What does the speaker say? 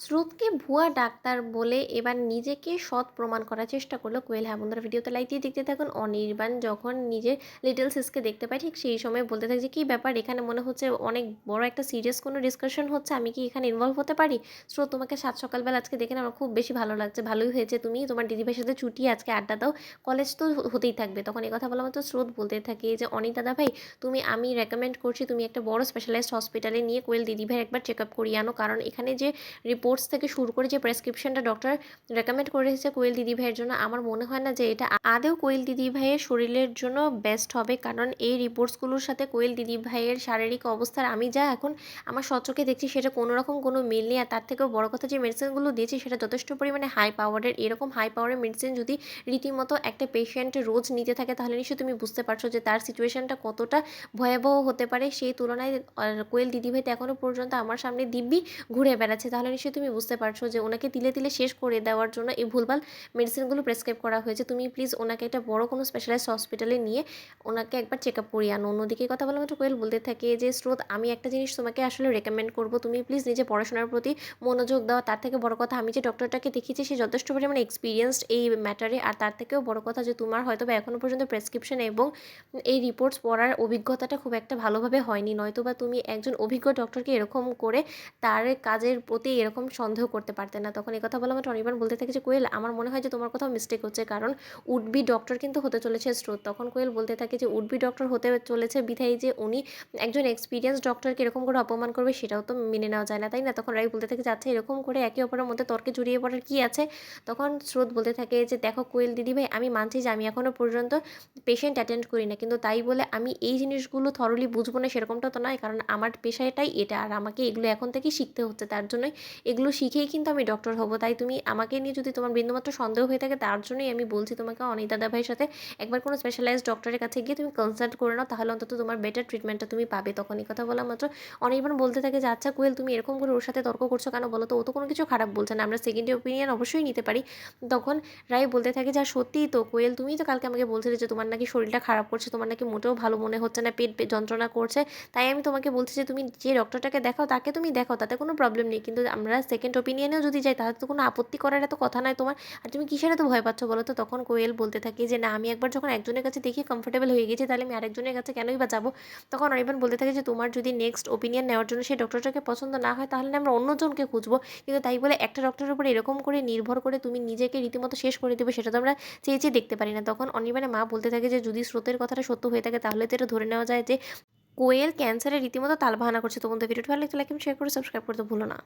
স্রোতকে ভুয়া ডাক্তার বলে এবার নিজেকে সৎ প্রমাণ করার চেষ্টা করলো কোয়েল। হ্যাঁ বন্ধুরা, ভিডিওতে লাইক দিয়ে দেখতে থাকুন। অনির্বাণ যখন নিজের লিটল সিসকে দেখতে পায় ঠিক সেই সময় বলতে থাকে যে কী ব্যাপার, এখানে মনে হচ্ছে অনেক বড় একটা সিরিয়াস কোনো ডিসকাশন হচ্ছে, আমি কি এখানে ইনভলভ হতে পারি? স্রোত, তোমাকে সাত সকালবেলা আজকে দেখে না আমার খুব বেশি ভালো লাগছে, ভালোই হয়েছে তুমি তোমার দিদিভাইয়ের সাথে ছুটি আজকে আড্ডা দাও, কলেজ তো হতেই থাকবে। তখন এই কথা বলা মতো স্রোত বলতে থাকে যে অনিক দাদা ভাই, আমি রেকমেন্ড করছি তুমি একটা বড় স্পেশালাইজড হসপিটালে নিয়ে কোয়েল দিদিভাইয়ের একবার চেক আপ করিয়ে আনো, কারণ এখানে যে রিপোর্টস থেকে শুরু করে যে প্রেসক্রিপশনটা ডক্টর রেকমেন্ড করে এসেছে কোয়েল দিদিভাইয়ের জন্য, আমার মনে হয় না যে এটা আদৌ কোয়েল দিদিভাইয়ের শরীরের জন্য বেস্ট হবে। কারণ এই রিপোর্টসগুলোর সাথে কোয়েল দিদিভাইয়ের শারীরিক অবস্থার আমি যা এখন আমার স্বচক্ষে দেখছি সেটা কোনো রকম কোনো মিল নেই। আর তার থেকেও বড় কথা, যে মেডিসিনগুলো দিয়েছি সেটা যথেষ্ট পরিমাণে হাই পাওয়ারের। এরকম হাই পাওয়ারের মেডিসিন যদি রীতিমতো একটা পেশেন্ট রোজ নিতে থাকে তাহলে নিশ্চয়ই তুমি বুঝতে পারছো যে তার সিচুয়েশনটা কতটা ভয়াবহ হতে পারে। সেই তুলনায় কোয়েল দিদিভাই তো এখনও পর্যন্ত আমার সামনে দিব্যি ঘুরে বেড়াচ্ছে, তাহলে নিশ্চয়ই তুমি বুঝতে পারছো যে ওনাকে তিলে তিলে শেষ করে দেওয়ার জন্য এই ভুলভাল মেডিসিনগুলো প্রেসক্রাইব করা হয়েছে। তুমি প্লিজ ওনাকে একটা বড় কোনো স্পেশালাইজড হসপিটালে নিয়ে ওনাকে একবার চেক আপ করিয়ে আনো। অন্যদিকে কথা বলা মাত্র কোয়েল বলতে থাকে যে স্রোত, আমি একটা জিনিস তোমাকে আসলে রেকমেন্ড করবো, তুমি প্লিজ নিজে পড়াশোনার প্রতি মনোযোগ দাও। তার থেকে বড় কথা, আমি যে ডক্টরটাকে দেখিয়েছি সে যথেষ্ট পরিমাণে এক্সপিরিয়েন্সড এই ম্যাটারে। আর তার থেকেও বড় কথা যে তোমার হয়তো বা এখনও পর্যন্ত প্রেসক্রিপশন এবং এই রিপোর্টস পড়ার অভিজ্ঞতাটা খুব একটা ভালোভাবে হয়নি, নয়তো বা তুমি একজন অভিজ্ঞ ডক্টরকে এরকম করে তার কাজের প্রতি এরকম সন্দেহ করতে পারতেন না। তখন এই কথা বলা মাত্র অনির্বাণ বলতে থাকে যে কোয়েল, আমার মনে হয় যে তোমার কোথাও মিস্টেক হচ্ছে, কারণ উডবি ডক্টর কিন্তু হতে চলেছে স্রোত। তখন কোয়েল বলতে থাকে যে উডবি ডক্টর হতে চলেছে বিধায় যে উনি একজন এক্সপিরিয়েন্স ডক্টরকে এরকম করে অপমান করবে সেটাও তো মেনে নেওয়া যায় না, তাই না? তখন রাই বলতে থাকে যে আচ্ছা, এরকম করে একে অপরের মধ্যে তর্কে জড়িয়ে পড়ার কী আছে? তখন স্রোত বলতে থাকে যে দেখো কোয়েল দিদিভাই, আমি মানছি যে আমি এখনও পর্যন্ত পেশেন্ট অ্যাটেন্ড করি না, কিন্তু তাই বলে আমি এই জিনিসগুলো থরলি বুঝবো না সেরকমটা তো নয়, কারণ আমার পেশাটাই এটা আর আমাকে এগুলো এখন থেকেই শিখতে হচ্ছে। তার জন্যই এগুলো শিখেই কিন্তু আমি ডক্টর হব। তাই তুমি আমাকে নিয়ে যদি তোমার বিন্দুমাত্র সন্দেহ হয়ে থাকে, তার জন্যই আমি বলছি তোমাকে অনিক দাদা ভাইয়ের সাথে একবার কোনো স্পেশালাইজড ডক্টরের কাছে গিয়ে তুমি কনসাল্ট করে নাও, তাহলে অন্তত তোমার বেটার ট্রিটমেন্টটা তুমি পাবে। তখন এই কথা বলা মাত্র অনির্বাণ বলতে থাকে যে আচ্ছা কোয়েল, তুমি এরকম করে ওর সাথে তর্ক করছো কেন বলো তো? ও তো কোনো কিছু খারাপ বলছে না, আমরা সেকেন্ড ওপিনিয়ন অবশ্যই নিতে পারি। তখন রায় বলতে থাকে যে সত্যিই তো কোয়েল, তুমিই তো কালকে আমাকে বলছিলে যে তোমার নাকি শরীরটা খারাপ করছে, তোমার নাকি মোটেও ভালো মনে হচ্ছে না, পেট যন্ত্রণা করছে। তাই আমি তোমাকে বলছি যে তুমি যে ডক্টরটাকে দেখাও তাকে তুমি দেখাও, তাতে কোনো প্রবলেম নেই, কিন্তু আমরা সেকেন্ড ওপিনিয়নেও যদি যাই তাহলে তো কোনো আপত্তি করার এত কথা নয় তোমার। আর তুমি কিসের এত ভয় পাচ্ছ বলো তো? তখন কোয়েল বলতে থাকি যে না, আমি একবার যখন একজনের কাছে দেখি কমফোর্টেবল হয়ে গেছি, তাহলে আমি আরেকজনের কাছে কেনই বা যাবো? তখন অনির্বাণ বলতে থাকে যে তোমার যদি নেক্সট ওপিনিয়ন নেওয়ার জন্য সেই ডক্টরটাকে পছন্দ না হয় তাহলে আমরা অন্যজনকে খুঁজবো, কিন্তু তাই বলে একটা ডক্টরের উপর এরকম করে নির্ভর করে তুমি নিজেকে রীতিমতো শেষ করে দেবে, সেটা তো আমরা চেয়ে চেয়ে দেখতে পারি না। তখন অনির্বাণের মা বলতে থাকে যে যদি স্রোতের কথাটা সত্য হয়ে থাকে তাহলে তো এটা ধরে নেওয়া যায় যে কোয়েল ক্যান্সারে রীতিমতো তালবাহানা করছে। তো বন্ধু, ভিডিওটি ভালো লাগলে লাইক এবং শেয়ার করে সাবস্ক্রাইব করতে ভুলো না।